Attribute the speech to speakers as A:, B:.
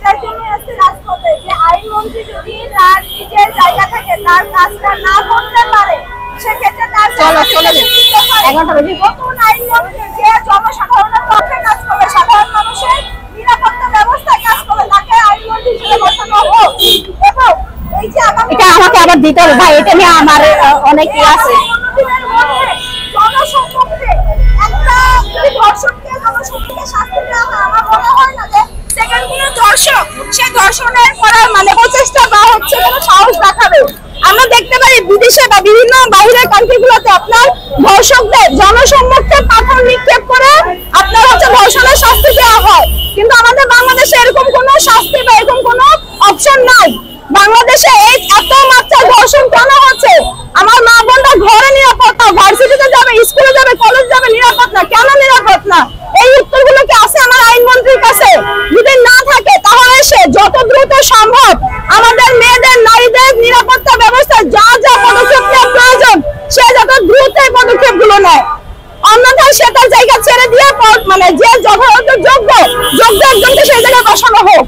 A: এটার জন্য আছে রাজপথে যে আইনমন্ত্রী যদি তার নিজের জায়গা থেকে তার কাজটা না করতে পারে সেক্ষেত্রে তার নতুন আইনমন্ত্রী যে জনসাধারণের পক্ষে কাজ করবে, সাধারণ মানুষের নিরাপত্তা ব্যবস্থায় কাজ করবে, তাকে আইনমন্ত্রী হিসেবে বসানো হোক। এবং এই যে
B: এটা আমাকে আবার দিতে হবে ভাই, এটা নিয়ে আমার অনেকই আছে।
A: জনসম্মুখে একটা ধর্ষককে জনসম্মুখে শাস্তি দেওয়া হয়, আমার মনে হয় না যে সেকেন্ড কোনো ধর্ষক সে ধর্ষণের করার মানে প্রচেষ্টা বা হচ্ছে কোনো সাহস দেখাবে। আমরা দেখতে পারি বিদেশে বা বিভিন্ন বাইরের কান্ট্রিগুলোতে আপনার ধর্ষকদের জনসম্মুখে পাথর নিক্ষেপ করে আপনার হচ্ছে ধর্ষণের শাস্তি দেওয়া হয়, কিন্তু আমাদের বাংলাদেশে এরকম কোনো শাস্তি বা এরকম কোনো অপশন নাই। বাংলাদেশে এত মাত্রায় ধর্ষণ কেন হচ্ছে? আমার মা বোনরা ঘরে নিরাপদ না, ভার্সিটিতে যাবে, স্কুলে যাবে, কলেজ যাবে, নিরাপদ না। কেন নিরাপদ না? এই উত্তরগুলো কি আছে আমার আইনমন্ত্রীর কাছে? যদি না থাকে তাহলে সে যত দ্রুত সম্ভব আমাদের মেয়েদের নারীদের নিরাপত্তা ব্যবস্থায় যা যা পদক্ষেপ নেওয়া প্রয়োজন সে যত দ্রুত এই পদক্ষেপগুলো নেয়, অন্যথায় সে তার জায়গা ছেড়ে দিয়ে মানে যে যথাযথ যোগ্য একজনকে সেই জায়গায় বসানো হোক।